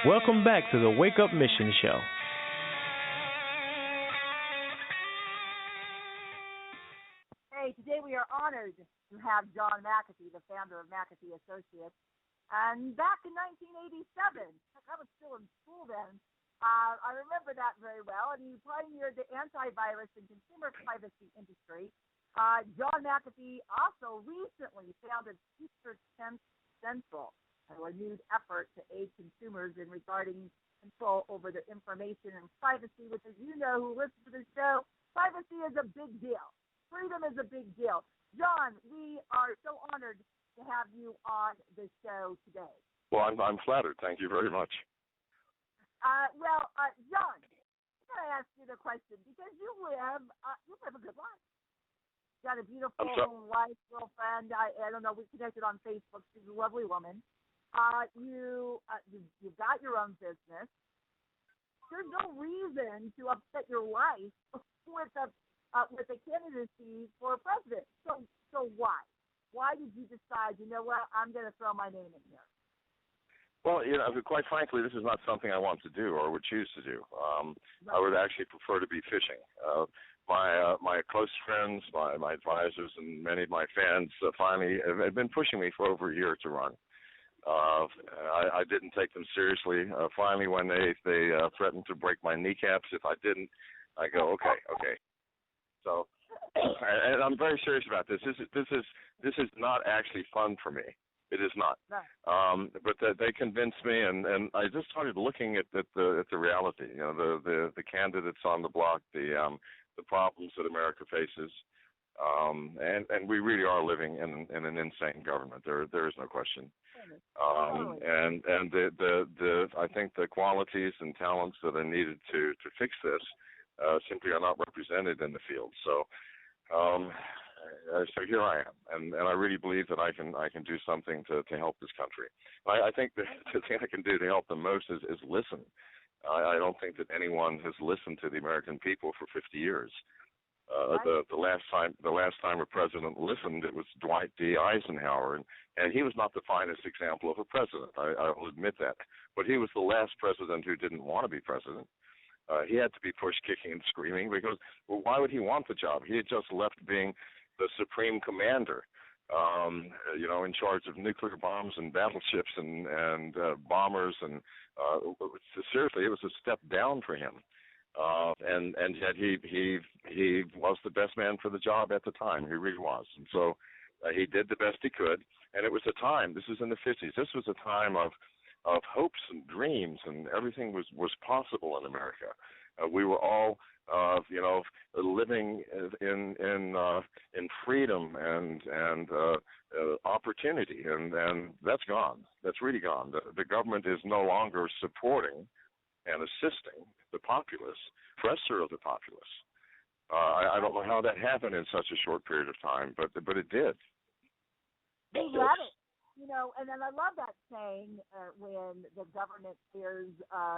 Welcome back to the Wake Up Mission Show. Hey, today we are honored to have John McAfee, the founder of McAfee Associates. And back in 1987, I was still in school then, I remember that very well, and he pioneered the antivirus and consumer privacy industry. John McAfee also recently founded Future Tense Central, a renewed effort to aid consumers in regarding control over their information and privacy, which, as you know, who listen to the show, privacy is a big deal. Freedom is a big deal. John, we are so honored to have you on the show today. Well, I'm flattered. Thank you very much. John, I'm going to ask you the question because you live a good life. You got a beautiful wife, girlfriend. I don't know. We connected on Facebook. She's a lovely woman. You've got your own business. There's no reason to upset your life with a candidacy for president. So why? Why did you decide, you know what, I'm going to throw my name in here? Well, quite frankly, this is not something I want to do or would choose to do. Right. I would actually prefer to be fishing. My close friends, my advisors, and many of my fans finally have been pushing me for over a year to run. I didn't take them seriously. Finally, when they threatened to break my kneecaps if I didn't, I go, okay. So, and I'm very serious about this. This is not actually fun for me. It is not. Right. But they convinced me, and I just started looking at the reality. The candidates on the block, the problems that America faces, and we really are living in an insane government. There is no question. And I think the qualities and talents that are needed to fix this simply are not represented in the field. So here I am, and I really believe that I can do something to help this country. I think the thing I can do to help them most is listen. I don't think that anyone has listened to the American people for 50 years. The last time a president listened, it was Dwight D. Eisenhower, and he was not the finest example of a president. I will admit that, but he was the last president who didn't want to be president. He had to be pushed kicking and screaming because, well, why would he want the job? He had just left being the supreme commander, in charge of nuclear bombs and battleships and bombers, and seriously, it was a step down for him. And yet he was the best man for the job at the time. He really was. And so he did the best he could. And it was a time, this was in the 50s, this was a time of hopes and dreams, and everything was possible in America. We were all, living in freedom and opportunity, and that's gone. That's really gone. The government is no longer supporting and assisting the populace, oppressor of the populace. I don't know how that happened in such a short period of time, but it did. They love it. And then I love that saying when the government fears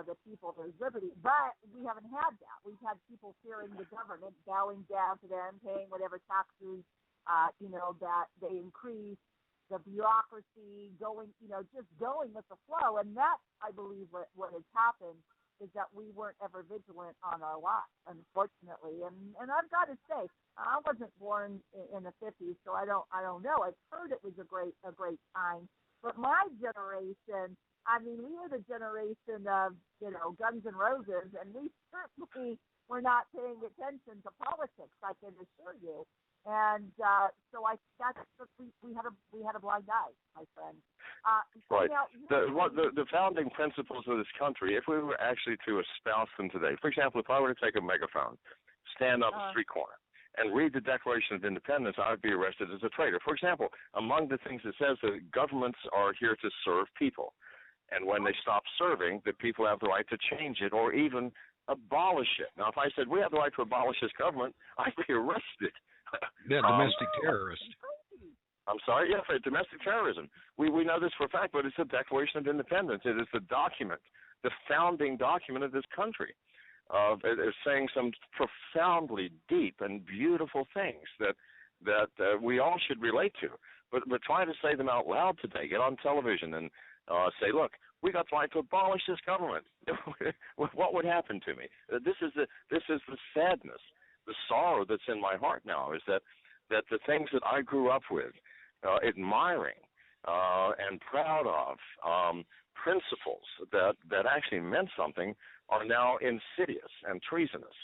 the people, there's liberty. But we haven't had that. We've had people fearing the government, bowing down to them, paying whatever taxes, that they increase, the bureaucracy, just going with the flow. And that, I believe, what has happened is that we weren't ever vigilant on our lives, unfortunately. And I've got to say, I wasn't born in the 50s, so I don't know. I've heard it was a great time. But my generation, we were the generation of, Guns N' Roses, and we certainly were not paying attention to politics, I can assure you. And so we had a blind eye, my friend. Right. The founding principles of this country, if we were actually to espouse them today, for example, if I were to take a megaphone, stand on a street corner, and read the Declaration of Independence, I would be arrested as a traitor. For example, among the things it says that governments are here to serve people. And when they stop serving, the people have the right to change it or even abolish it. Now, if I said we have the right to abolish this government, I'd be arrested. Yeah, domestic terrorist. I'm sorry? Yeah, for domestic terrorism. We know this for a fact, but it's the Declaration of Independence. It is the document, the founding document of this country. It is saying some profoundly deep and beautiful things that we all should relate to. But trying to say them out loud today, get on television and say, look, we got the right to abolish this government. What would happen to me? This is the sadness, the sorrow that's in my heart now, is that the things that I grew up with, admiring and proud of, principles that actually meant something, are now insidious and treasonous.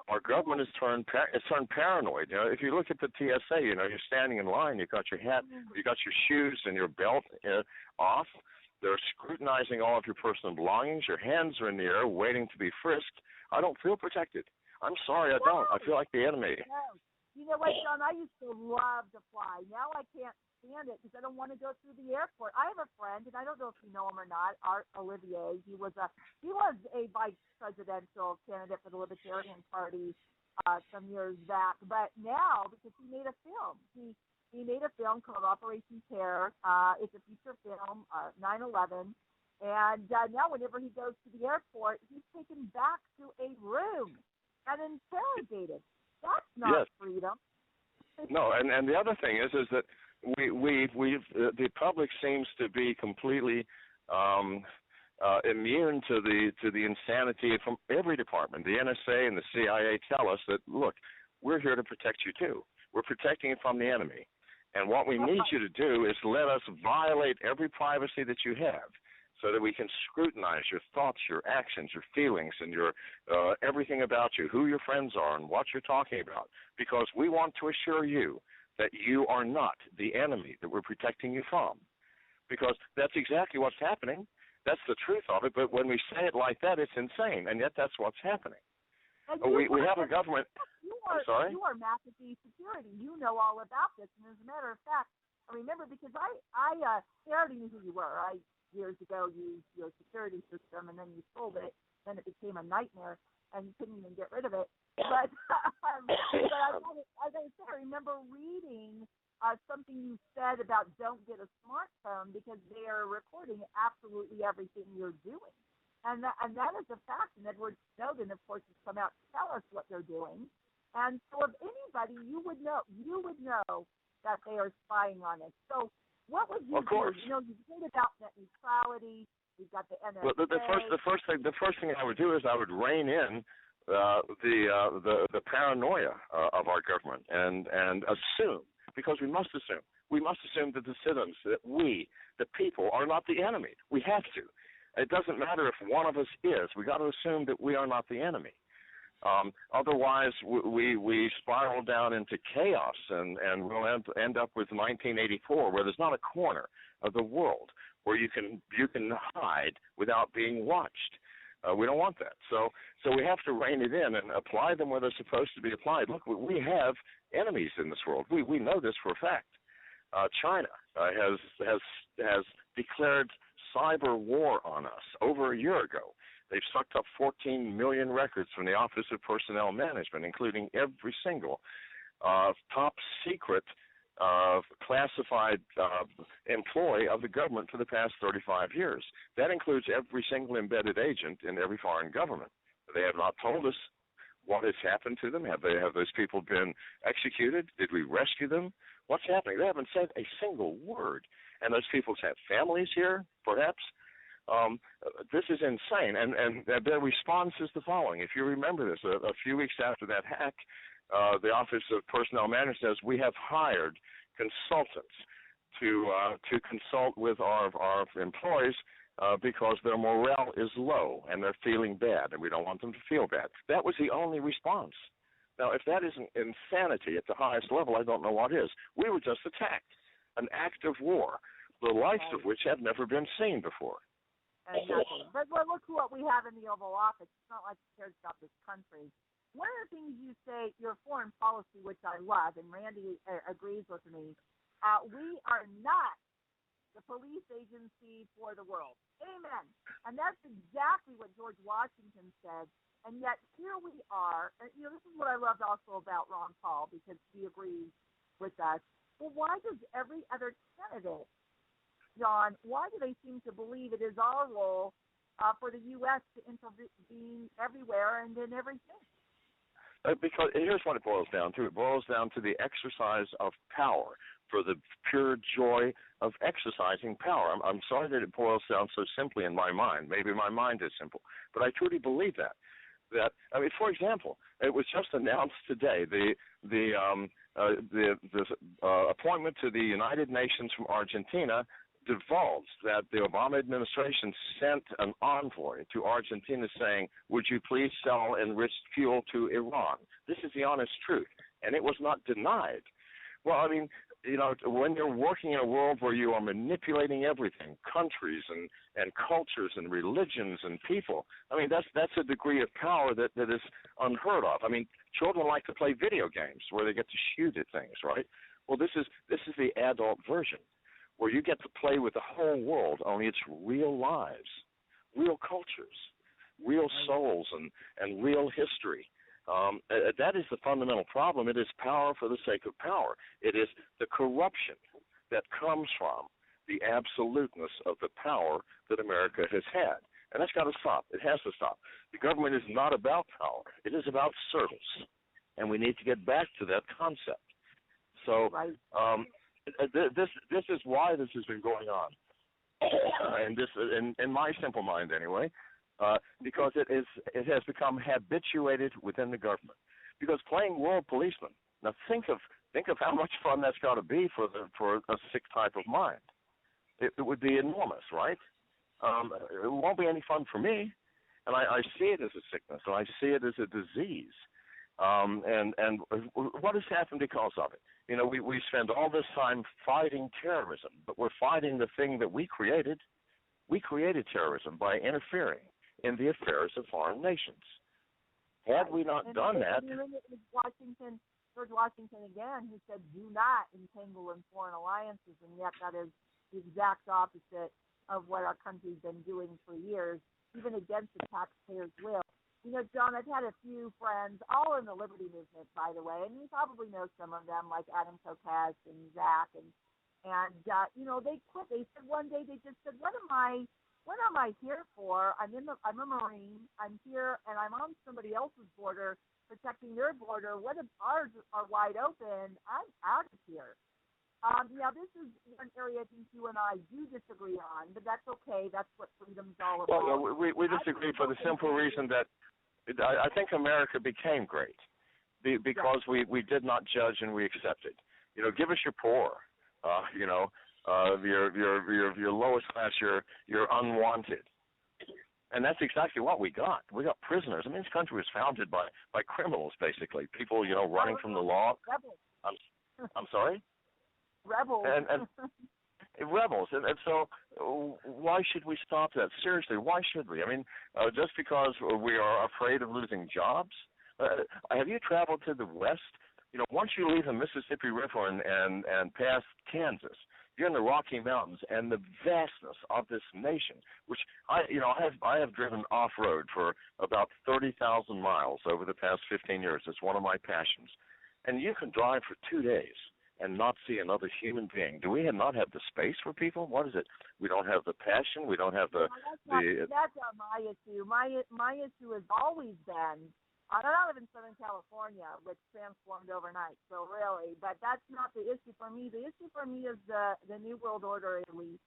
Our government has turned paranoid. If you look at the TSA, you're standing in line, you've got your hat, you got your shoes and your belt off. They're scrutinizing all of your personal belongings. Your hands are in the air, waiting to be frisked. I don't feel protected. I'm sorry, I don't. I feel like the enemy. No. You know what, John? I used to love to fly. Now I can't stand it because I don't want to go through the airport. I have a friend, and I don't know if you know him or not, Art Olivier. He was a vice presidential candidate for the Libertarian Party some years back. But now, because he made a film, he made a film called Operation Terror. It's a feature film, 9/11. And now whenever he goes to the airport, he's taken back to a room and interrogated. That's not freedom. No, and the other thing is that the public seems to be completely immune to the insanity from every department. The NSA and the CIA tell us that, look, we're here to protect you too. We're protecting you from the enemy. And what we need you to do is let us violate every privacy that you have, so that we can scrutinize your thoughts, your actions, your feelings, and your everything about you, who your friends are and what you're talking about, because we want to assure you that you are not the enemy that we're protecting you from, because that's exactly what's happening. That's the truth of it, but when we say it like that, it's insane, and yet that's what's happening. We have a government. I'm sorry? You are McAfee Security. You know all about this, and as a matter of fact, I remember because I already knew who you were. I years ago used your security system, and then you sold it. Then it became a nightmare, and you couldn't even get rid of it. But I remember reading something you said about don't get a smartphone because they are recording absolutely everything you're doing. And that is a fact. And Edward Snowden, of course, has come out to tell us what they're doing. And so if anybody, you would know that they are spying on us. So what would you do? You've heard about net neutrality. You've got the NSA. Well, the first thing I would do is I would rein in the paranoia of our government and assume, because we must assume that the citizens, that we, the people, are not the enemy. We have to. It doesn't matter if one of us is. We got to assume that we are not the enemy. Otherwise, we spiral down into chaos, and we'll end up with 1984, where there's not a corner of the world where you can hide without being watched. We don't want that. So we have to rein it in and apply them where they're supposed to be applied. Look, we have enemies in this world. We know this for a fact. China has declared cyber war on us over a year ago. They've sucked up 14 million records from the Office of Personnel Management, including every single top secret classified employee of the government for the past 35 years. That includes every single embedded agent in every foreign government. They have not told us what has happened to them. Have those people been executed? Did we rescue them? What's happening? They haven't said a single word. And those people have families here, perhaps. This is insane. And their response is the following. If you remember this, a few weeks after that hack, the Office of Personnel Management says, we have hired consultants to consult with our employees because their morale is low and they're feeling bad, and we don't want them to feel bad. That was the only response. Now, if that isn't insanity at the highest level, I don't know what is. We were just attacked, an act of war, the likes of which have never been seen before. Exactly. But look what we have in the Oval Office. It's not like he cares about this country. One of the things you say, your foreign policy, which I love, and Randy agrees with me, we are not the police agency for the world. Amen. And that's exactly what George Washington said. And yet here we are. And, this is what I loved also about Ron Paul, because he agrees with us. Well, why does every other candidate, John, why do they seem to believe it is our role for the U.S. to intervene everywhere and in everything? Because here's what it boils down to. It boils down to the exercise of power for the pure joy of exercising power. I'm sorry that it boils down so simply in my mind. Maybe my mind is simple, but I truly believe that. I mean, for example, it was just announced today the appointment to the United Nations from Argentina divulged that the Obama administration sent an envoy to Argentina saying, would you please sell enriched fuel to Iran? This is the honest truth, and it was not denied. Well, I mean, you know, when you're working in a world where you are manipulating everything, countries and cultures and religions and people, I mean, that's a degree of power that is unheard of. I mean, children like to play video games where they get to shoot at things, right? Well, this is the adult version, where you get to play with the whole world, only it's real lives, real cultures, real souls, and real history. That is the fundamental problem. It is power for the sake of power. It is the corruption that comes from the absoluteness of the power that America has had. And that's got to stop. It has to stop. The government is not about power. It is about service. And we need to get back to that concept. So this is why this has been going on. And this, in my simple mind anyway, because it has become habituated within the government. Because playing world policeman, now think of how much fun that's got to be for a sick type of mind. It would be enormous, right? It won't be any fun for me, and I see it as a sickness, and I see it as a disease. And what has happened because of it? You know, we spend all this time fighting terrorism, but we're fighting the thing that we created. We created terrorism by interfering in the affairs of foreign nations. Had we not done that... George Washington again, who said, do not entangle in foreign alliances, and yet that is the exact opposite of what our country's been doing for years, even against the taxpayers' will. You know, John, I've had a few friends, all in the liberty movement, by the way, and you probably know some of them, like Adam Kokas and Zach, and you know, they quit. They said one day, they just said, what am I here for? I'm a Marine. I'm here, and I'm on somebody else's border, protecting their border. What if ours are wide open? I'm out of here. Now, this is one area I think you and I do disagree on, but that's okay. That's what freedom's all about. Well, we disagree for the simple reason that I think America became great because we did not judge and we accepted. You know, give us your poor. You know, your lowest class, your unwanted. And that's exactly what we got. We got prisoners. I mean, this country was founded by criminals, basically. People, you know, running from the law. Rebels. I'm sorry? Rebels. And rebels. And so why should we stop that? Seriously, why should we? I mean, just because we are afraid of losing jobs? Have you traveled to the West? You know, once you leave the Mississippi River and past Kansas, you're in the Rocky Mountains, and the vastness of this nation, which I have driven off-road for about 30,000 miles over the past 15 years. It's one of my passions. And you can drive for 2 days and not see another human being. Do we not have the space for people? What is it? We don't have the passion. We don't have the... That's not my issue. My issue has always been... I don't live in Southern California, which transformed overnight, so really, but that's not the issue for me. The issue for me is the New World Order elite.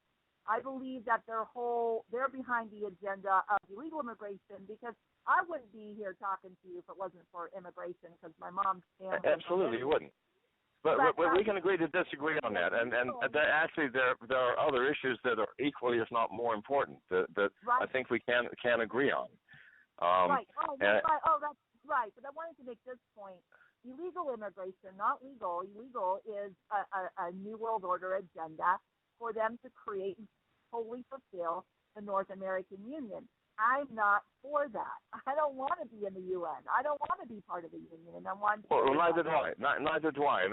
I believe that they're behind the agenda of illegal immigration, because I wouldn't be here talking to you if it wasn't for immigration, because my mom's family... Absolutely, you wouldn't. But we can agree to disagree on that, and actually there are other issues that are equally, if not more important, that right. I think we can agree on. Right. That's right. But I wanted to make this point. Illegal immigration, not legal. Illegal is a New World Order agenda for them to create and totally fulfill the North American Union. I'm not for that. I don't want to be in the UN. I don't want to be part of the Union. And I want to neither do I. Neither do I.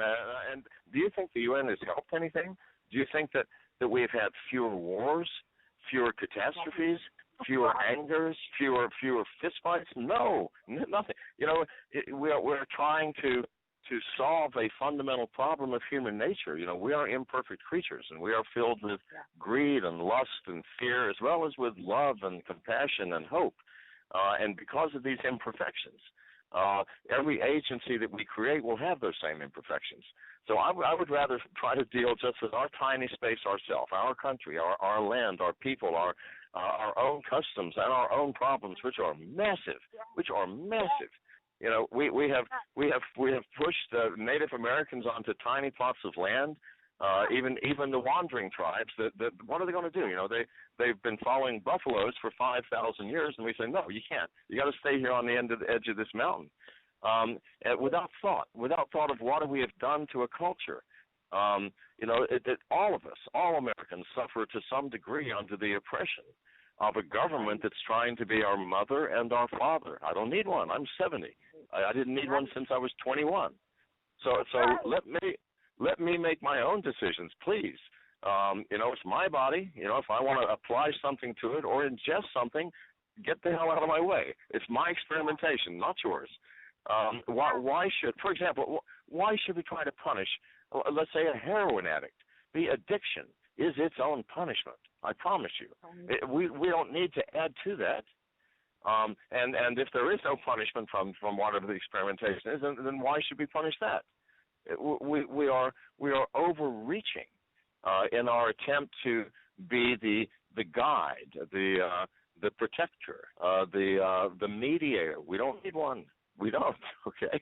And do you think the UN has helped anything? Do you think that we've had fewer wars, fewer catastrophes, fewer angers, fewer fistfights? No, nothing. You know, we're trying to solve a fundamental problem of human nature. You know, we are imperfect creatures, and we are filled with greed and lust and fear, as well as with love and compassion and hope. And because of these imperfections, every agency that we create will have those same imperfections. So I would rather try to deal just with our tiny space ourselves, our country, our land, our people, our own customs, and our own problems, which are massive. You know, we have pushed Native Americans onto tiny plots of land. Even the wandering tribes. That what are they going to do? You know, they've been following buffaloes for 5,000 years, and we say no, you can't. You got to stay here on the edge of this mountain. Without thought of what we have done to a culture. You know, all of us, all Americans, suffer to some degree under the oppression of a government that's trying to be our mother and our father. I don't need one. I'm 70. I didn't need one since I was 21. So let me make my own decisions, please. You know, it's my body. You know, if I want to apply something to it or ingest something, get the hell out of my way. It's my experimentation, not yours. Why should we try to punish, let's say, a heroin addict? The addiction is its own punishment. I promise you. We don't need to add to that. And if there is no punishment from whatever the experimentation is, then why should we punish that? We are overreaching in our attempt to be the guide, the protector, the mediator. We don't need one. We don't. Okay.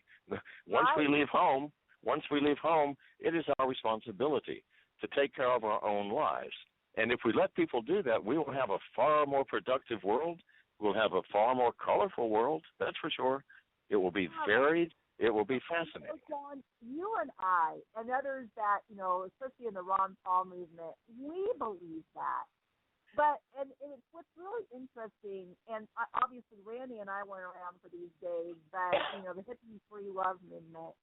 Once we leave home, it is our responsibility to take care of our own lives. And if we let people do that, we will have a far more productive world. We'll have a far more colorful world. That's for sure. It will be varied. It will be fascinating. John, you and I and others that, you know, especially in the Ron Paul movement, we believe that. But and it's what's really interesting, and obviously Randy and I weren't around for these days, but, you know, the hippie free love movement.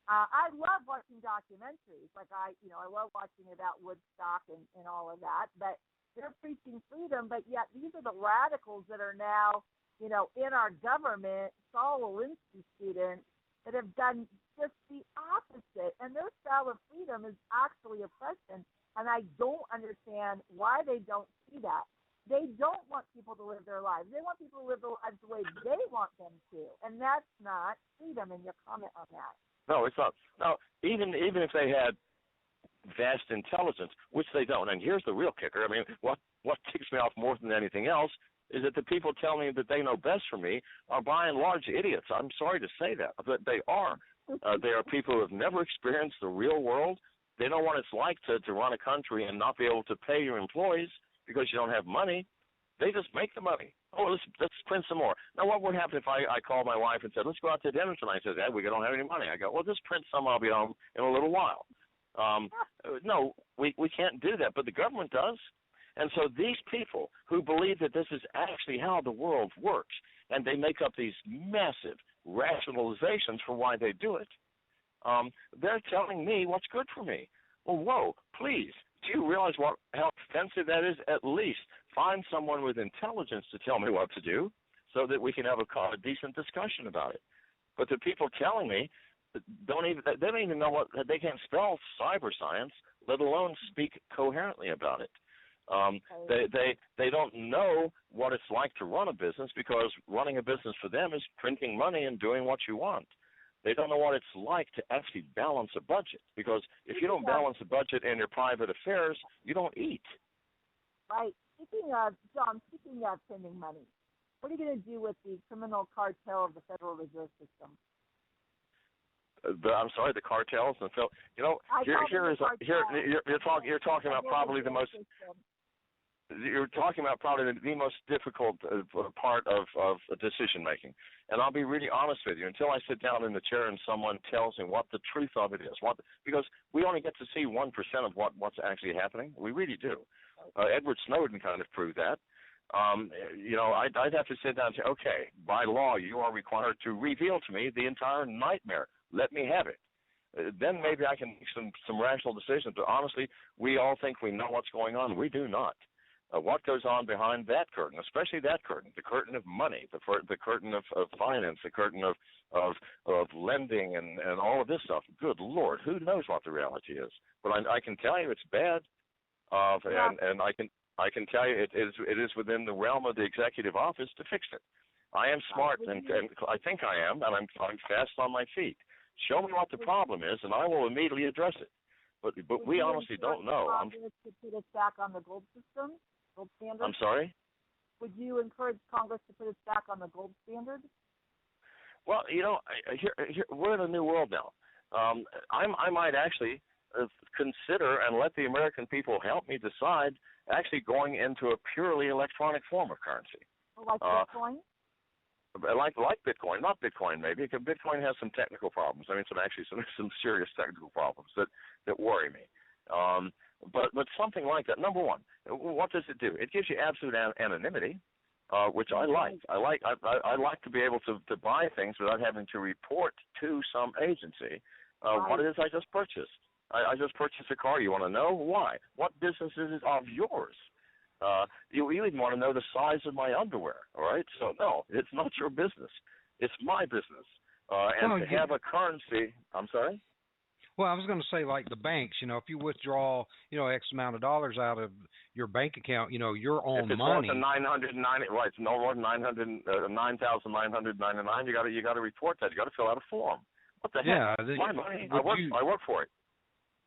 I love watching documentaries. Like I love watching about Woodstock and all of that. But they're preaching freedom, but yet these are the radicals that are now, you know, in our government, Saul Alinsky students, that have done just the opposite. And their style of freedom is actually oppression. And I don't understand why they don't see that. They don't want people to live their lives. They want people to live their lives the way they want them to. And that's not freedom. And your comment on that. No, it's not. Now, even if they had vast intelligence, which they don't, and here's the real kicker. I mean, what ticks me off more than anything else is that the people telling me that they know best for me are by and large idiots. I'm sorry to say that, but they are. They are people who have never experienced the real world. They know what it's like to run a country and not be able to pay your employees because you don't have money. They just make the money. Oh, let's print some more. Now, what would happen if I called my wife and said, let's go out to dinner tonight? She says, we don't have any money. I go, well, just print some. I'll be home in a little while. No, we can't do that, but the government does. And so these people who believe that this is actually how the world works, and they make up these massive rationalizations for why they do it, they're telling me what's good for me. Well, whoa, please. Do you realize how offensive that is? At least find someone with intelligence to tell me what to do so that we can have a decent discussion about it. But the people telling me they don't even know they can't spell cyber science, let alone speak coherently about it. They don't know what it's like to run a business, because running a business for them is printing money and doing what you want. They don't know what it's like to actually balance a budget, because if you don't balance a budget in your private affairs, you don't eat. Right. Speaking of spending money, what are you going to do with the criminal cartel of the Federal Reserve System? I'm sorry, the cartels. And so, you know, you're talking about probably the most. You're talking about probably the most difficult part of decision making. And I'll be really honest with you. Until I sit down in the chair and someone tells me what the truth of it is, because we only get to see 1% of what's actually happening. We really do. Edward Snowden kind of proved that. You know, I'd have to sit down and say, okay, by law, you are required to reveal to me the entire nightmare. Let me have it. Then maybe I can make some rational decisions. But honestly, we all think we know what's going on. We do not. What goes on behind that curtain, especially that curtain, the curtain of money, the curtain of finance, the curtain of lending and all of this stuff. Good Lord, who knows what the reality is? But I can tell you it's bad, and I can tell you it is within the realm of the executive office to fix it. I am smart, and I think I am, and I'm fast on my feet. Show me what the problem is, and I will immediately address it. But we honestly don't know. To put us back on the gold system, gold standard? I'm sorry? Would you encourage Congress to put us back on the gold standard? Well, here we're in a new world now. I might actually consider and let the American people help me decide actually going into a purely electronic form of currency. Like Bitcoin? Like Bitcoin, not Bitcoin maybe, because Bitcoin has some technical problems. I mean, some serious technical problems that worry me. But something like that. Number one, what does it do? It gives you absolute anonymity, which I like. I like to be able to buy things without having to report to some agency what it is I just purchased. I just purchased a car. You want to know why? What business is it of yours? You even want to know the size of my underwear, all right? So, no, it's not your business. It's my business. And to have a currency, I'm sorry? Well, I was going to say, like the banks, if you withdraw, X amount of dollars out of your bank account, your own if it's money. More than 990, right? It's no more than 9,999. You got to report that. You got to fill out a form. What the heck? It's my money. I work for it.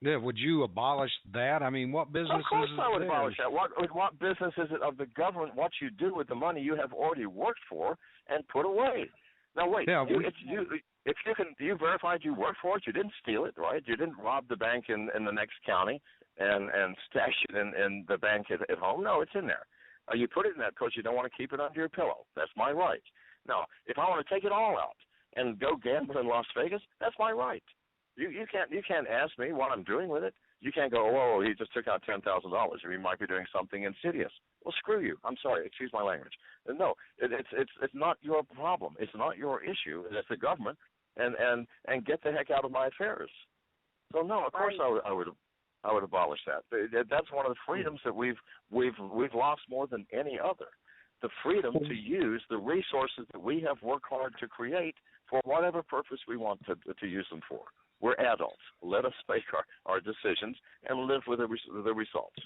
Yeah, would you abolish that? I mean, what business is it? Of course I would abolish that. What business is it of the government what you do with the money you have already worked for and put away? Now, wait. Yeah, if you verified you worked for it, you didn't steal it, right? You didn't rob the bank in the next county and stash it in the bank at home. No, it's in there. You put it in that because you don't want to keep it under your pillow. That's my right. Now, if I want to take it all out and go gamble in Las Vegas, that's my right. You can't ask me what I'm doing with it. You can't go, oh, he just took out $10,000, or he might be doing something insidious. Well, screw you. I'm sorry. Excuse my language. No, it's not your problem. It's not your issue. It's the government, and get the heck out of my affairs. So no, of course I would abolish that. That's one of the freedoms that we've lost more than any other. The freedom to use the resources that we have worked hard to create for whatever purpose we want to use them for. We're adults. Let us make our decisions and live with the results.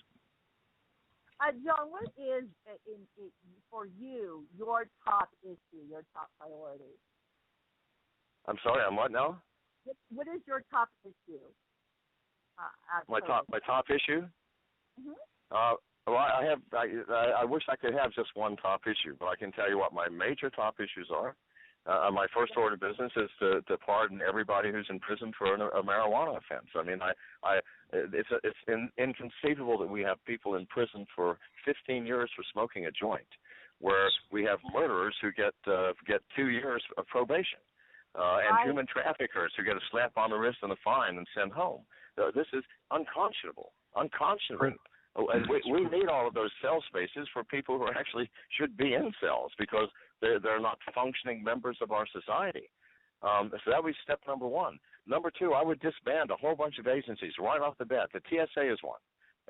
John, what is, for you, your top issue, your top priority? I'm sorry, I'm what now? What is your top issue? My top issue? Mm-hmm. Well, I wish I could have just one top issue, but I can tell you what my major top issues are. My first order of business is to pardon everybody who's in prison for a marijuana offense. I mean, it's inconceivable that we have people in prison for 15 years for smoking a joint, where we have murderers who get 2 years of probation, and human traffickers who get a slap on the wrist and a fine and sent home. This is unconscionable. And we need all of those cell spaces for people who actually should be in cells because they're not functioning members of our society. So that would be step number one. Number two, I would disband a whole bunch of agencies right off the bat. The TSA is one.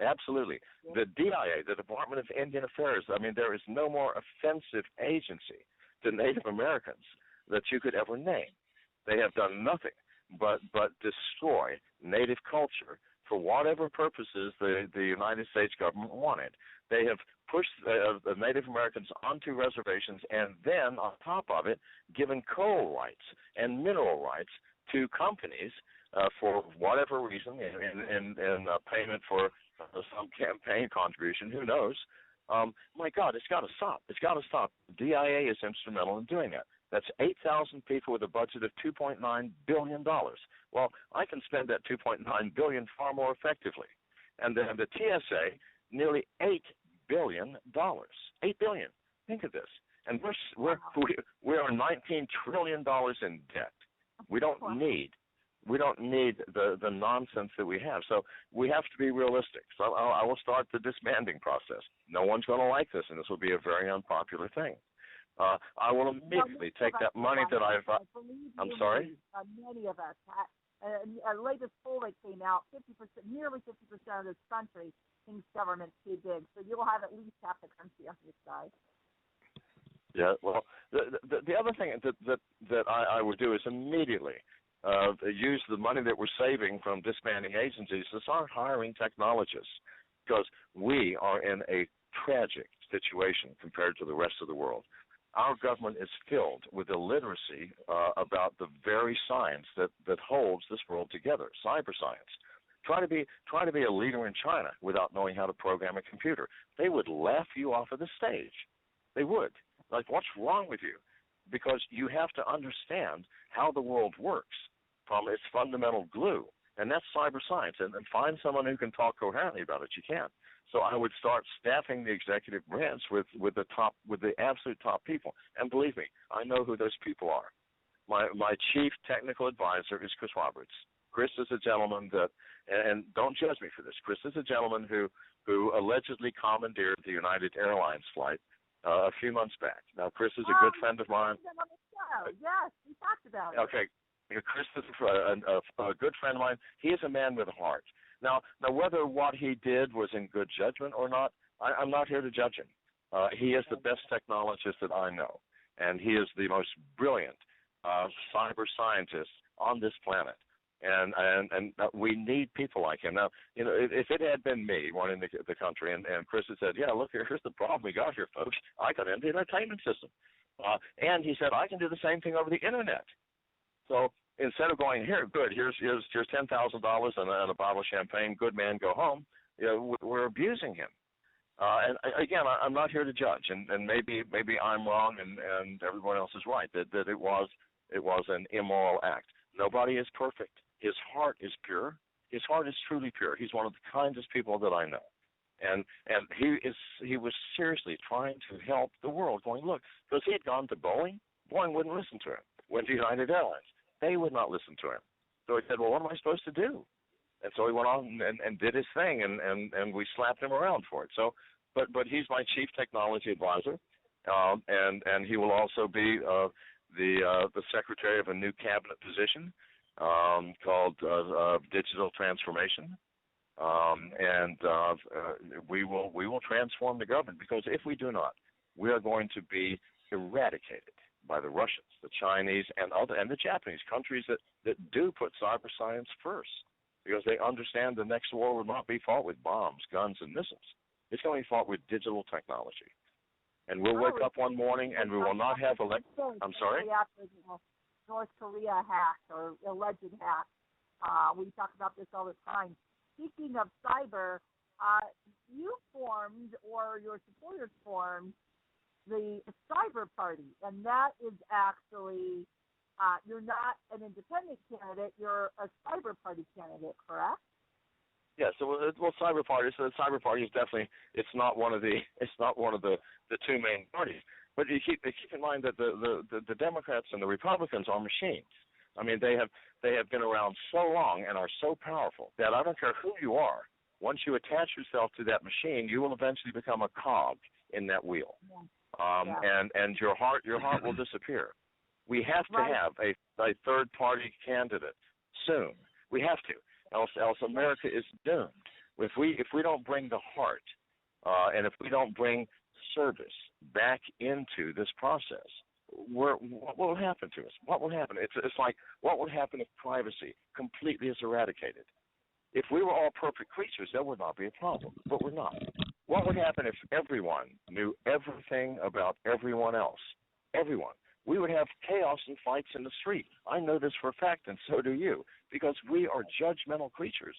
Absolutely. The DIA, the Department of Indian Affairs, I mean, there is no more offensive agency to Native Americans that you could ever name. They have done nothing but destroy Native culture for whatever purposes the United States government wanted. They have pushed the Native Americans onto reservations and then, on top of it, given coal rights and mineral rights to companies for whatever reason in payment for some campaign contribution. Who knows? My God, it's got to stop. It's got to stop. DIA is instrumental in doing that. That's 8,000 people with a budget of $2.9 billion. Well, I can spend that $2.9 billion far more effectively. And then the TSA, nearly $8 billion. $8 billion. Think of this. And we are $19 trillion in debt. We don't need the nonsense that we have. So we have to be realistic. So I will start the disbanding process. No one's going to like this, and this will be a very unpopular thing. I will immediately take that money that I've. I'm sorry. Many of us. A latest poll that came out, nearly 50% of this country thinks government's too big. So you'll have at least half the country on your side. Yeah. Well, the other thing that I would do is immediately use the money that we're saving from disbanding agencies to start hiring technologists, because we are in a tragic situation compared to the rest of the world. our government is filled with illiteracy about the very science that holds this world together, cyber science. Try to be a leader in China without knowing how to program a computer. They would laugh you off of the stage. They would. Like, what's wrong with you? Because you have to understand how the world works from its fundamental glue, and that's cyber science. And find someone who can talk coherently about it. You can't. So I would start staffing the executive branch with the absolute top people. And believe me, I know who those people are. My chief technical advisor is Chris Roberts. Chris is a gentleman that, and don't judge me for this, Chris is a gentleman who allegedly commandeered the United Airlines flight a few months back. Now, Chris is a good friend of mine. Yes, we talked about it. Okay. Chris is a good friend of mine. He is a man with a heart. Now, whether what he did was in good judgment or not, I'm not here to judge him. He is the best technologist that I know, and he is the most brilliant cyber scientist on this planet. And we need people like him. Now, if it had been me running the country, and Chris had said, yeah, look, here's the problem we got here, folks. I got into the entertainment system. And he said, I can do the same thing over the Internet. So instead of going, here, good, here's $10,000 and a bottle of champagne, good man, go home, we're abusing him. And again, I'm not here to judge, and maybe I'm wrong, and everyone else is right, that it was an immoral act. Nobody is perfect. His heart is pure. His heart is truly pure. He's one of the kindest people that I know. And he was seriously trying to help the world, going, look, because he had gone to Boeing wouldn't listen to him. Went to United Airlines. They would not listen to him. So he said, well, what am I supposed to do? And so he went on and did his thing, and we slapped him around for it. So, but he's my chief technology advisor, and he will also be the secretary of a new cabinet position called digital transformation, and we will transform the government, because if we do not, we are going to be eradicated by the Russians, the Chinese, and the Japanese, countries that do put cyber science first, because they understand the next war will not be fought with bombs, guns, and missiles. It's going to be fought with digital technology. And we'll wake up one morning and we will not have I'm sorry? North Korea hack or alleged hack. We talk about this all the time. Speaking of cyber, you formed, or your supporters formed, the Cyber Party, and that is actually, you're not an independent candidate, you're a Cyber Party candidate, correct? Yeah, so Cyber Party. So the Cyber Party is definitely it's not one of the two main parties. But you keep in mind that the Democrats and the Republicans are machines. I mean, they have been around so long and are so powerful that I don't care who you are. Once you attach yourself to that machine, you will eventually become a cog in that wheel, and your heart will disappear. We have to have a third party candidate soon. We have to. Else America is doomed. If we don't bring the heart, and if we don't bring service back into this process, what will happen to us? What will happen? It's like, what would happen if privacy completely is eradicated? If we were all perfect creatures, that would not be a problem, but we're not. What would happen if everyone knew everything about everyone else? Everyone. We would have chaos and fights in the street. I know this for a fact, and so do you, because we are judgmental creatures.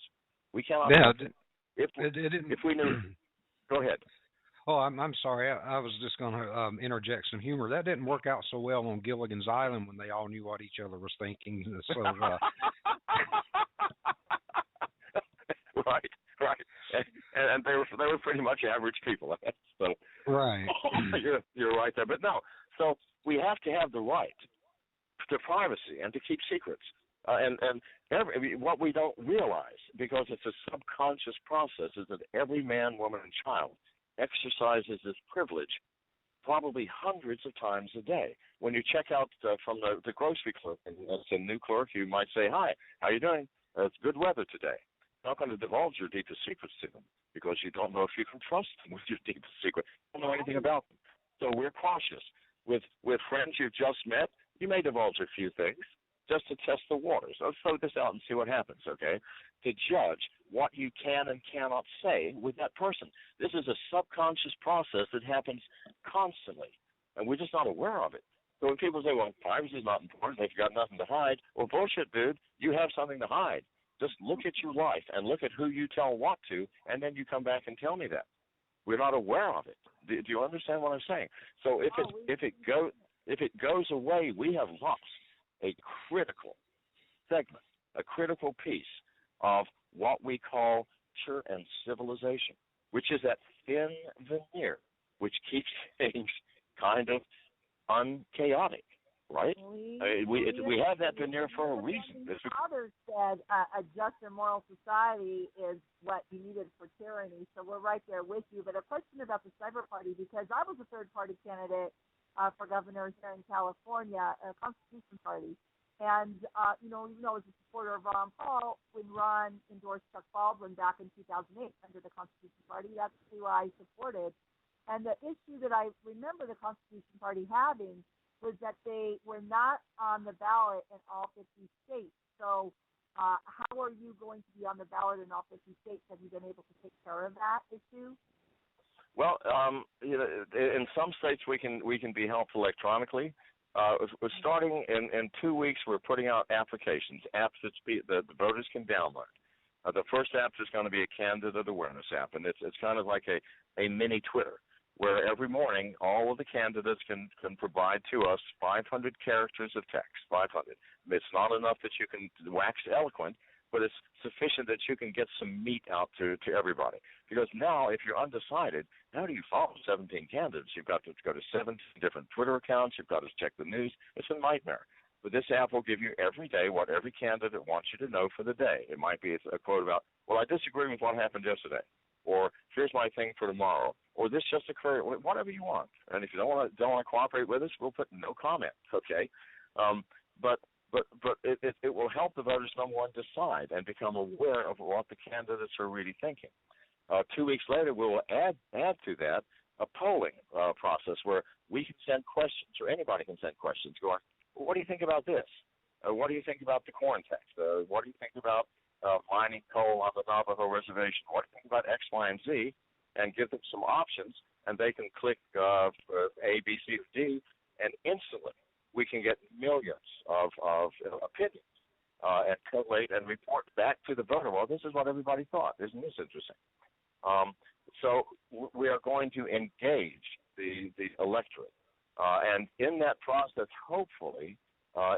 We cannot. Yeah, if we knew. Go ahead. Oh, I'm sorry. I was just going to interject some humor. That didn't work out so well on Gilligan's Island when they all knew what each other was thinking. So, right, and they were pretty much average people. So right, you're right there. But no, so we have to have the right to privacy and to keep secrets. What we don't realize, because it's a subconscious process, is that every man, woman, and child exercises this privilege probably hundreds of times a day. When you check out from the grocery clerk, and it's a new clerk, you might say, hi, how you doing? It's good weather today. You're not going to divulge your deepest secrets to them, because you don't know if you can trust them with your deepest secret. You don't know anything about them. So we're cautious. With friends you've just met, you may divulge a few things just to test the waters. Let's throw this out and see what happens, okay? To judge what you can and cannot say with that person. This is a subconscious process that happens constantly. and we're just not aware of it. So when people say, well, privacy is not important, they've got nothing to hide, well, bullshit, dude. You have something to hide. Just look at your life and look at who you tell what to, and then you come back and tell me that. We're not aware of it. Do you understand what I'm saying? So if it goes away, we have lost a critical segment, a critical piece of what we call culture and civilization, which is that thin veneer which keeps things kind of unchaotic, right? We have that veneer for a reason. My father said a just and moral society is what you needed for tyranny, so we're right there with you. But a question about the Cyber Party, because I was a third-party candidate for governor here in California, a Constitution Party. And, even though I was a supporter of Ron Paul, when Ron endorsed Chuck Baldwin back in 2008 under the Constitution Party, that's who I supported. And the issue that I remember the Constitution Party having was that they were not on the ballot in all 50 states. So how are you going to be on the ballot in all 50 states? Have you been able to take care of that issue? Well, in some states we can be helped electronically. We're starting in 2 weeks. We're putting out applications, apps that the voters can download. The first app is going to be a candidate awareness app, and it's kind of like a mini Twitter, where every morning all of the candidates can provide to us 500 characters of text, 500. It's not enough that you can wax eloquent, but it's sufficient that you can get some meat out to everybody. Because now, if you're undecided, how do you follow 17 candidates? You've got to go to 17 different Twitter accounts. You've got to check the news. It's a nightmare. But this app will give you every day what every candidate wants you to know for the day. It might be a quote about, well, I disagree with what happened yesterday, or here's my thing for tomorrow, or this just occurred, whatever you want. And if you don't want to cooperate with us, we'll put no comment, okay? But it will help the voters, number one, decide and become aware of what the candidates are really thinking. 2 weeks later, we will add to that a polling process where we can send questions, or anybody can send questions, going, well, what do you think about this? What do you think about the corn tax? What do you think about mining coal on the Navajo reservation? What do you think about X, Y, and Z? And give them some options, and they can click A, B, C, or D, and instantly we can get millions of opinions and collate and report back to the voter. Well, this is what everybody thought. Isn't this interesting? So we are going to engage the electorate, and in that process, hopefully,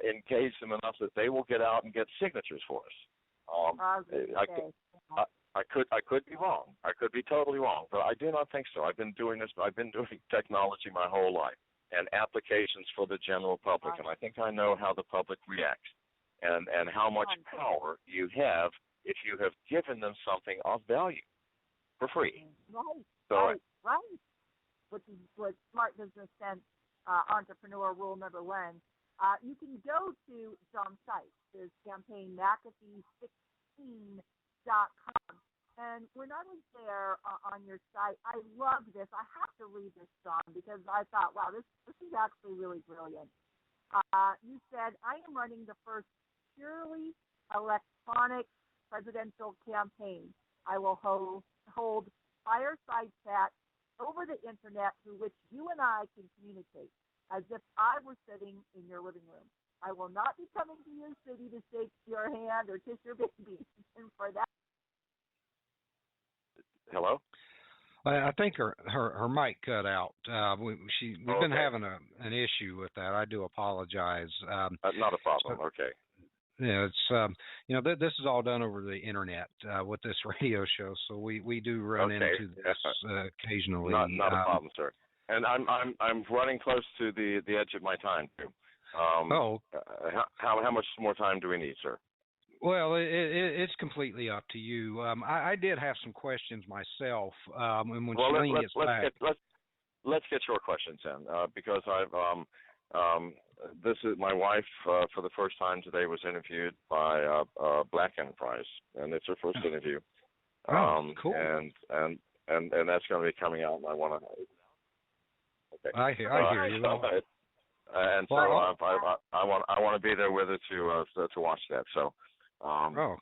engage them enough that they will get out and get signatures for us. I could be wrong. I could be totally wrong, but I do not think so. I've been doing this. I've been doing technology my whole life, and applications for the general public, and I think I know how the public reacts, and how much power you have if you have given them something of value for free. Right. Which is what Smart Business Sense Entrepreneur Rule number 1. You can go to John's site. There's campaign McAfee16.com. And we're not only there on your site. I love this. I have to read this, John, because I thought, wow, this is actually really brilliant. You said, I am running the first purely electronic presidential campaign. I will hold fireside chats over the internet through which you and I can communicate as if I were sitting in your living room. I will not be coming to your city to shake your hand or kiss your baby. And for that. Hello? I think her mic cut out. We've been having an issue with that. I do apologize. Not a problem. Okay. Yeah, it's this is all done over the internet with this radio show, so we do run into this occasionally. Not a problem, sir. And I'm running close to the edge of my time too. How much more time do we need, sir? Well, it's completely up to you. I did have some questions myself, and when Shalene gets back, let's get your questions in, because this is my wife for the first time today was interviewed by Black Enterprise, and it's her first interview. Cool. And that's going to be coming out. And I want to. Okay. I hear you. And so I want to be there with her to watch that. So. Well,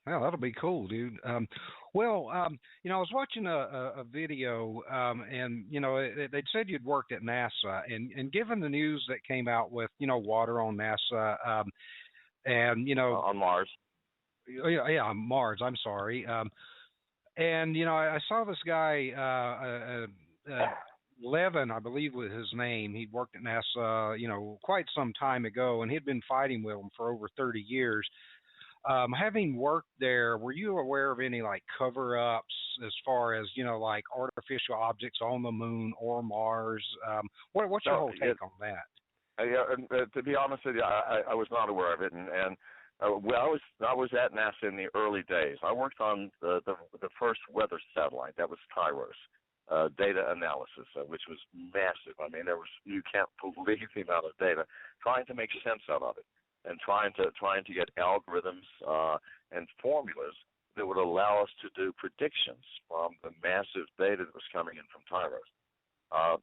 that'll be cool, dude. Well, I was watching a video, and they'd said you'd worked at NASA, and given the news that came out with water on NASA, and On Mars. yeah, on Mars. I'm sorry. And I saw this guy, Levin, I believe was his name. He'd worked at NASA, quite some time ago, and he'd been fighting with them for over 30 years. Having worked there, were you aware of any like cover-ups as far as like artificial objects on the moon or Mars? What's your whole take on that? Yeah, to be honest with you, I was not aware of it, and well, I was at NASA in the early days. I worked on the first weather satellite. That was Kairos, data analysis, which was massive. I mean, you can't believe the amount of data. Trying to make sense out of it, and trying to get algorithms and formulas that would allow us to do predictions from the massive data that was coming in from Kairos.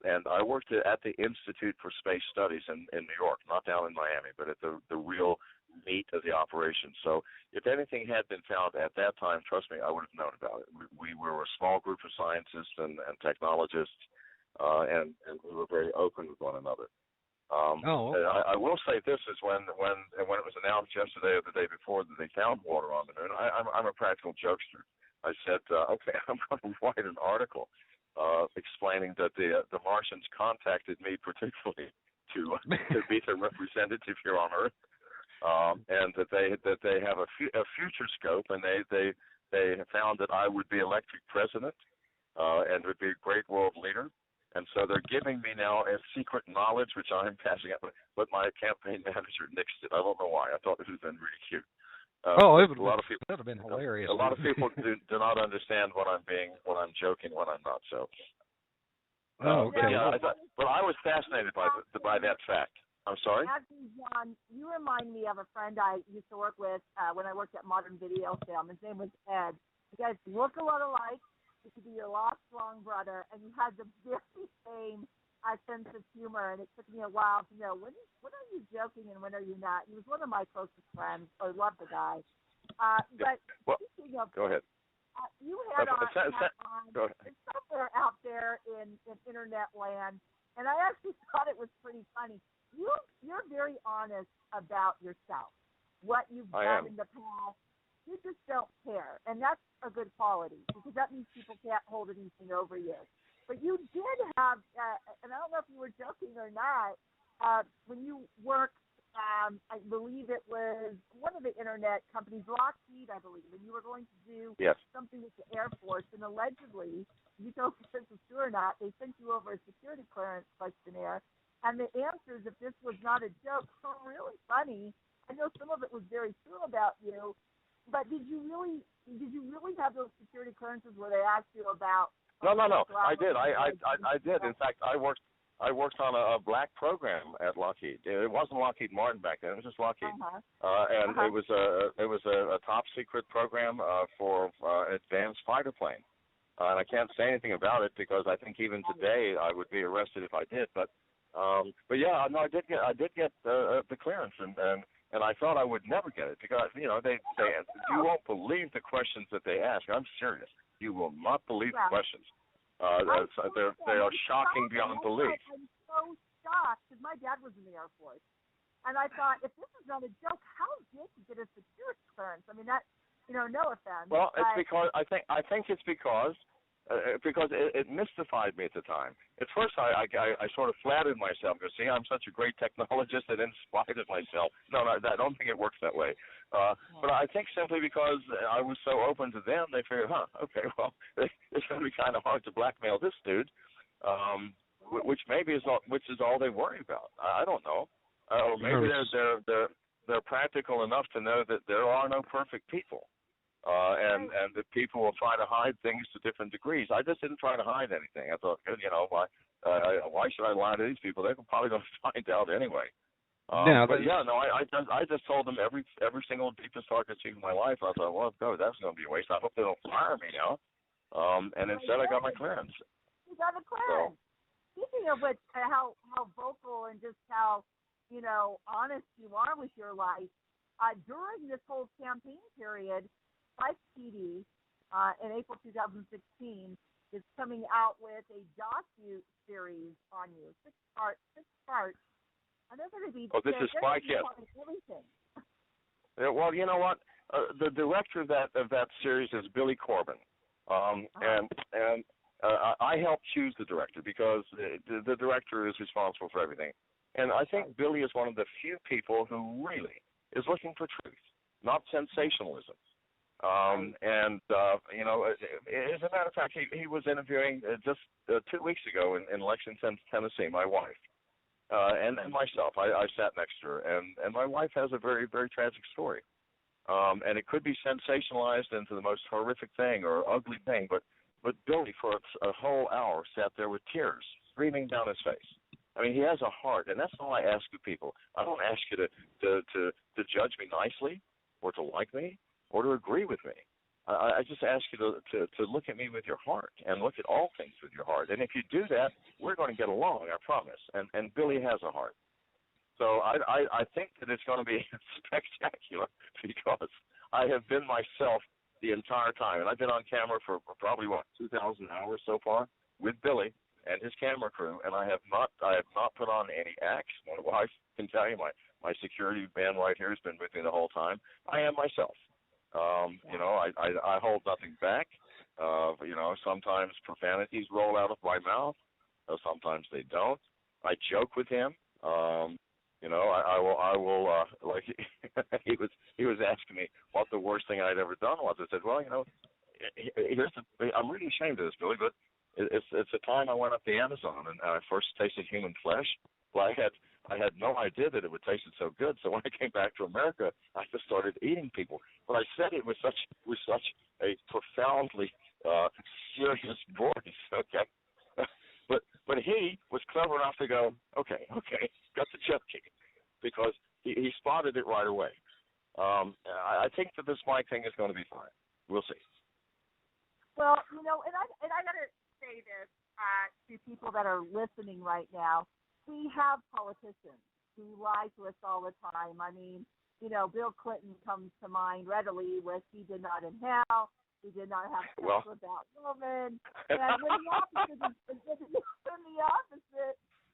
And I worked at the Institute for Space Studies in New York, not down in Miami, but at the real meat of the operation. So if anything had been found at that time, trust me, I would have known about it. We were a small group of scientists and technologists, and we were very open with one another. Okay. I will say this is when it was announced yesterday or the day before that they found water on the moon, I'm a practical jokester. I said, okay, I'm going to write an article explaining that the Martians contacted me particularly to be their representative here on Earth, and that they have a future scope, and they found that I would be elected president and would be a great world leader. And so they're giving me now a secret knowledge, which I'm passing out, but my campaign manager nixed it. I don't know why. I thought it would have been really cute. It would a lot of people, that would have been hilarious. A lot of people do not understand when I'm joking, when I'm not. So. Okay. Yeah, but I was fascinated by that fact. I'm sorry? Actually, John, you remind me of a friend I used to work with when I worked at Modern Video Film. His name was Ed. You guys look a lot alike. He could be your lost long brother, and you had the very same sense of humor, and it took me a while to know when are you joking and when are you not. He was one of my closest friends. I love the guy. Speaking of, go ahead. You had on go ahead. somewhere out there in internet land, and I actually thought it was pretty funny. You're very honest about yourself, what you've done in the past. You just don't care, and that's a good quality because that means people can't hold anything over you. But you did have, and I don't know if you were joking or not, when you worked, I believe it was one of the internet companies, Lockheed, I believe, and you were going to do something with the Air Force, and allegedly, you don't know if this is true or not, they sent you over a security clearance questionnaire, and the answers, if this was not a joke, were really funny. I know some of it was very true about you. But did you really have those security clearances where they asked you about? No. I did. I did. In fact, I worked on a black program at Lockheed. It wasn't Lockheed Martin back then. It was just Lockheed, and it was a top secret program for advanced fighter plane. And I can't say anything about it because I think even today I would be arrested if I did. But yeah, no, I did get the clearance and I thought I would never get it because, they you won't believe the questions that they ask. I'm serious. You will not believe the questions. They are shocking beyond belief. I'm so shocked because my dad was in the Air Force. And I thought, if this is not a joke, how did you get a security clearance? I mean, that, no offense. Well, it's because, I think it's because it mystified me at the time. At first, I sort of flattered myself because, see, I'm such a great technologist and in spite of myself. No, I don't think it works that way. But I think simply because I was so open to them, they figured, okay, well, it's going to be kind of hard to blackmail this dude, which is all they worry about. I don't know. Or maybe they're practical enough to know that there are no perfect people. And that people will try to hide things to different degrees. I just didn't try to hide anything. I thought, why should I lie to these people? They're probably going to find out anyway. I just told them every single deepest darkest secret of my life. I thought, well, no, that's going to be a waste. I hope they don't fire me now. And instead, I got my clearance. You got a clearance. So. Speaking of which, how vocal and just how honest you are with your life during this whole campaign period. Spike PD in April 2016, is coming out with a docu-series on you, six parts. And they're going to be this is Spycast. Everything. Well, you know what? The director of that series is Billy Corbin, and I helped choose the director because the director is responsible for everything. And I think Billy is one of the few people who really is looking for truth, not sensationalism. And you know, as a matter of fact, he was interviewing just 2 weeks ago in Lexington, Tennessee, my wife. And myself, I sat next to her, and my wife has a very, very tragic story. And it could be sensationalized into the most horrific thing or ugly thing, but Billy, for a whole hour, sat there with tears streaming down his face. I mean, he has a heart, and that's all I ask of people. I don't ask you to judge me nicely or to like me or to agree with me. I just ask you to look at me with your heart and look at all things with your heart. And if you do that, we're going to get along, I promise. And Billy has a heart. So I think that it's going to be spectacular because I have been myself the entire time. And I've been on camera for probably, 2,000 hours so far with Billy and his camera crew. And I have not put on any acts. My wife can tell you, my security man right here has been with me the whole time. I am myself. You know, I hold nothing back. You know, sometimes profanities roll out of my mouth. Sometimes they don't. I joke with him. You know, I will like he was asking me what the worst thing I'd ever done was. I said, well, you know, I'm really ashamed of this, Billy, but it's the time I went up the Amazon and I first tasted human flesh. Well, I had no idea that it would taste so good. So when I came back to America, I just started eating people. But I said it with such a profoundly serious voice. Okay, but he was clever enough to go, okay, got the joking, because he spotted it right away. I think that this mic thing is going to be fine. We'll see. Well, you know, and I got to say this to people that are listening right now. We have politicians who lie to us all the time. I mean, you know, Bill Clinton comes to mind readily with he did not inhale, he did not have sex with that woman. And when the opposite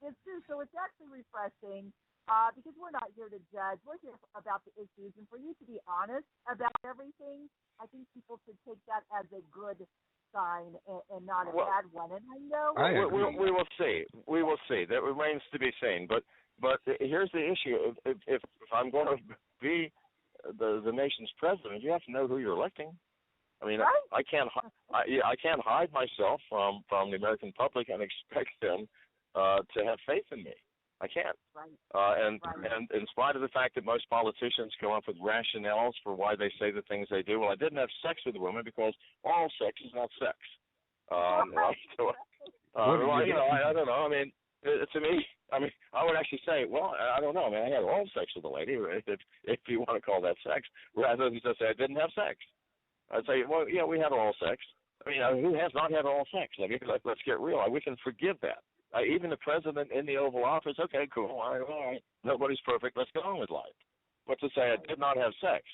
is true. So it's actually refreshing because we're not here to judge. We're here about the issues. And for you to be honest about everything, I think people should take that as a good sign and not a bad one. And I know we will see. We will see. That remains to be seen. But here's the issue: if I'm going to be the nation's president, you have to know who you're electing. I mean, right? I can't hide myself from the American public and expect them to have faith in me. I can't. Right. And in spite of the fact that most politicians come up with rationales for why they say the things they do, well, I didn't have sex with a woman because oral sex is not sex. Right? So, you know, I don't know. I mean, to me, I mean, I would actually say, well, I don't know. I mean, I had oral sex with a lady, if you want to call that sex, rather than just say I didn't have sex. I'd say, well, yeah, we had oral sex. I mean, who has not had oral sex? I mean, let's get real. We can forgive that. Even the president in the Oval Office, okay, cool, all right. Nobody's perfect. Let's get on with life. But to say I did not have sex,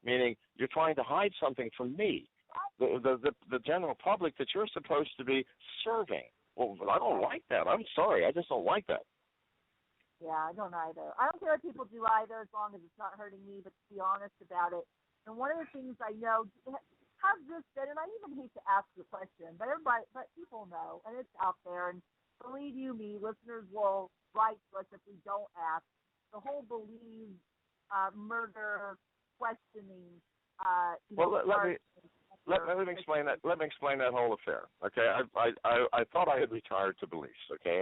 meaning you're trying to hide something from me, the general public that you're supposed to be serving. Well, I don't like that. I'm sorry. I just don't like that. Yeah, I don't either. I don't care if people do either as long as it's not hurting me, but to be honest about it. And one of the things I know has this been, and I even hate to ask the question, but people know, and it's out there, and believe you me, listeners will write to us if we don't ask. The whole Belize murder questioning. Well, let me explain that. Let me explain that whole affair. Okay, I thought I had retired to Belize. Okay,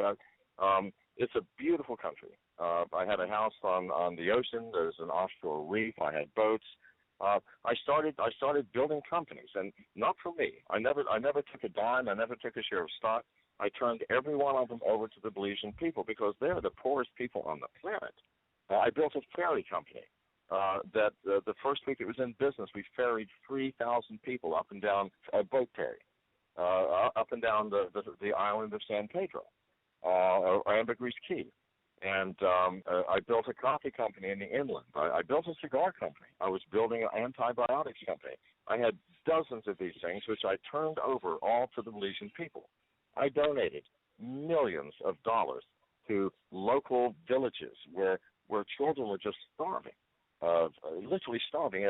it's a beautiful country. I had a house on the ocean. There's an offshore reef. I had boats. I started building companies, and not for me. I never took a dime. I never took a share of stock. I turned every one of them over to the Belizean people because they're the poorest people on the planet. I built a ferry company that the first week it was in business, we ferried 3,000 people up and down a boat ferry, up and down the island of San Pedro, or Ambergris Key. And I built a coffee company in the inland. I built a cigar company. I was building an antibiotics company. I had dozens of these things, which I turned over all to the Belizean people. I donated millions of dollars to local villages where children were just starving, literally starving.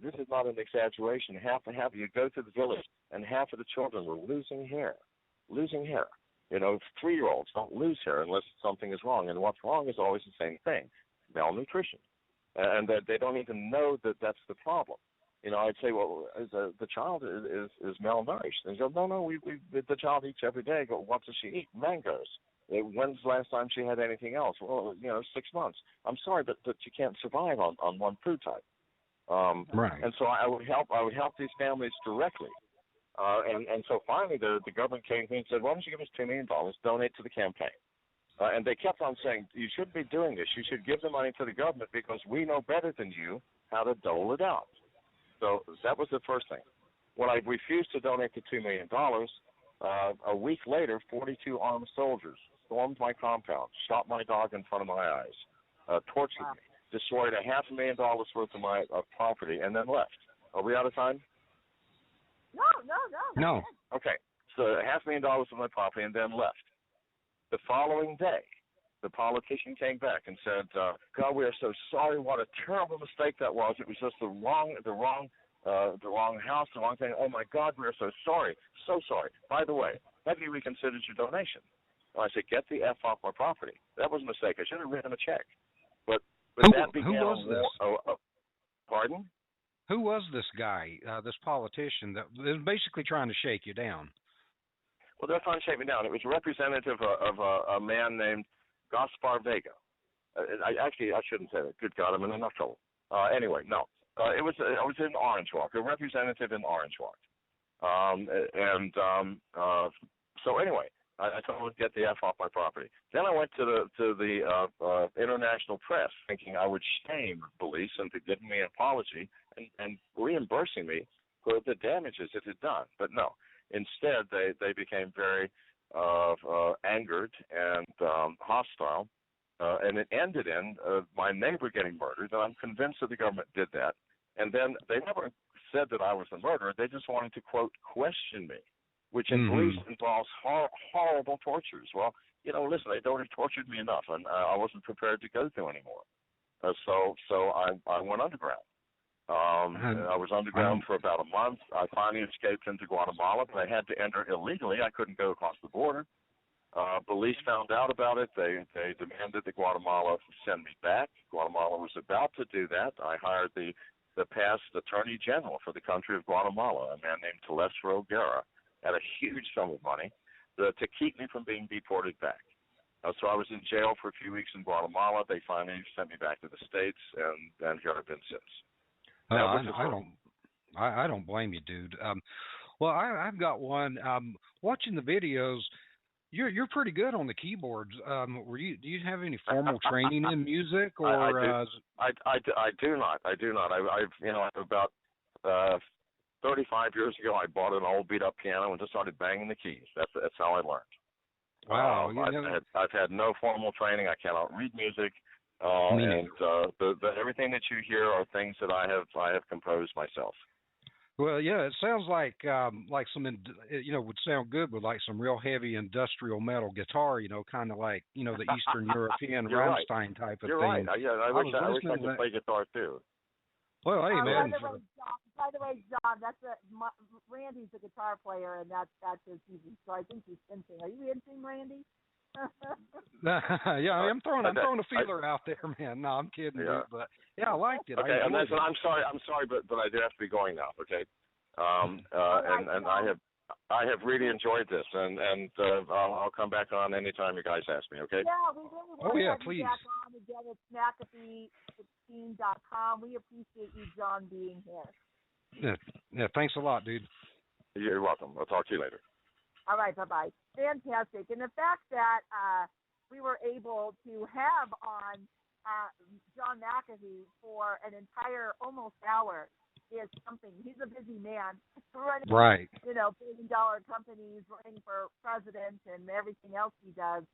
This is not an exaggeration. Half you go to the village, and half of the children were losing hair. You know, 3-year-olds don't lose hair unless something is wrong, and what's wrong is always the same thing: malnutrition, and that they don't even know that that's the problem. You know, I'd say, well, the child is malnourished. And they go, no, the child eats every day. I go, what does she eat? Mangoes. When's the last time she had anything else? Well, 6 months. I'm sorry, but you can't survive on one food type. Right. And so I would help these families directly. And so finally the government came to me and said, why don't you give us $2 million, donate to the campaign? And they kept on saying, you shouldn't be doing this. You should give the money to the government because we know better than you how to dole it out. So that was the first thing. When I refused to donate the $2 million, a week later, 42 armed soldiers stormed my compound, shot my dog in front of my eyes, tortured me, destroyed $500,000 worth of my property, and then left. Are we out of time? No. Okay. So $500,000 of my property and then left. The following day, the politician came back and said, God, we are so sorry. What a terrible mistake that was. It was just the wrong house, the wrong thing. Oh, my God, we are so sorry. So sorry. By the way, have you reconsidered your donation? Well, I said, get the F off my property. That was a mistake. I should have written a check. But that began. Who was this? Pardon? Who was this guy, this politician that was basically trying to shake you down? Well, they're trying to shake me down. It was a representative of a man named Gaspar Vega. I shouldn't say that. Good God, I'm in enough trouble. Anyway, no. I was in Orange Walk, a representative in Orange Walk. So anyway, I told him to get the F off my property. Then I went to the international press thinking I would shame Belize into giving me an apology and reimbursing me for the damages it had done. But no. Instead, they became very angered and hostile, and it ended in my neighbor getting murdered, and I'm convinced that the government did that. And then they never said that I was the murderer. They just wanted to, quote, question me, which in Belize involves horrible tortures. Well, listen, they'd already tortured me enough, and I wasn't prepared to go through anymore. So I went underground. I was underground for about a month. I finally escaped into Guatemala, but I had to enter illegally. I couldn't go across the border. Police found out about it. They demanded that Guatemala send me back. Guatemala was about to do that. I hired the past attorney general for the country of Guatemala, a man named Telesforo Guerra, at a huge sum of money to keep me from being deported back. So I was in jail for a few weeks in Guatemala. They finally sent me back to the States, and here I've been since. I don't blame you, dude. Well, I've got one. Watching the videos, you're pretty good on the keyboards. Do you have any formal training in music, or? I do not. I've about 35 years ago, I bought an old beat up piano and just started banging the keys. That's how I learned. Wow. I've had no formal training. I cannot read music. Everything that you hear are things that I have composed myself. Well, yeah, it sounds like some, would sound good with like some real heavy industrial metal guitar, kind of like, the Eastern European Rammstein type of You're thing. Right. Yeah, I wish I could play guitar too. Well, hey, man. By the way, John, Randy's a guitar player, and that's his music. So I think he's hinting. Are you hinting, Randy? Yeah, I'm throwing a feeler out there, man. No, I'm kidding, dude, but yeah, I liked it. Okay, I'm sorry, but I do have to be going now. Okay, and I have really enjoyed this, and I'll come back on anytime you guys ask me. Okay. Yeah, we really want to have please. you back on again. It's McAfee-16.com. We appreciate you, John, being here. Yeah. Thanks a lot, dude. You're welcome. I'll talk to you later. All right, bye-bye. Fantastic. And the fact that we were able to have on John McAfee for an entire almost hour is something. He's a busy man running, right. $1 billion companies, running for president and everything else he does.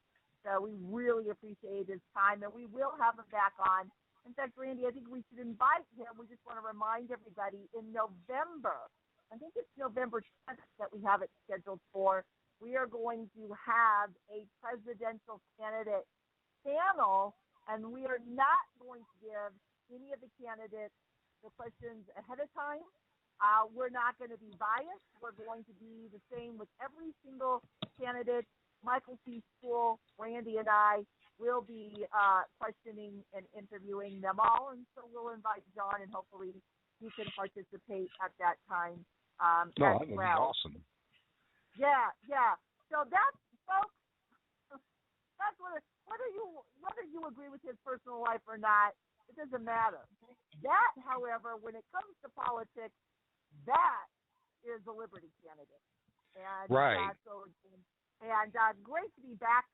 So we really appreciate his time, and we will have him back on. In fact, Randy, I think we should invite him. We just want to remind everybody in November, I think it's November 10th that we have it scheduled for, we are going to have a presidential candidate panel, and we are not going to give any of the candidates the questions ahead of time. We're not going to be biased. We're going to be the same with every single candidate. Michael P. School, Randy, and I will be questioning and interviewing them all, and so we'll invite John, and hopefully he can participate at that time as that would be well. awesome. Yeah. So that's, folks, that's whether you agree with his personal life or not, it doesn't matter. That, however, when it comes to politics, that is a Liberty candidate. And right. And great to be back.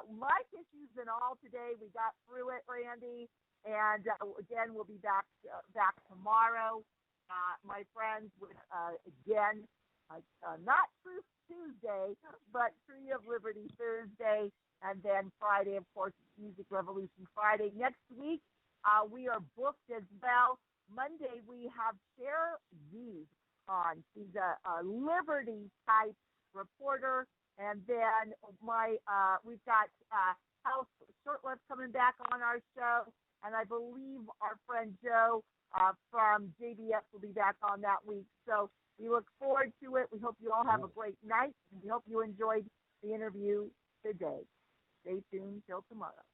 Like issues and all today. We got through it, Randy. And again, we'll be back tomorrow, my friends, with again, not Truth Tuesday, but Tree of Liberty Thursday, and then Friday, of course, Music Revolution Friday. Next week, we are booked as well. Monday, we have Cher Z on. She's a Liberty type reporter. And then we've got House Shortlift coming back on our show, and I believe our friend Joe from JBS will be back on that week. So we look forward to it. We hope you all have a great night, and we hope you enjoyed the interview today. Stay tuned till tomorrow.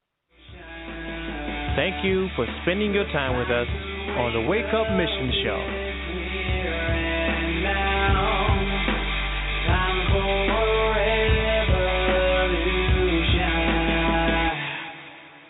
Thank you for spending your time with us on the Wake Up Mission Show.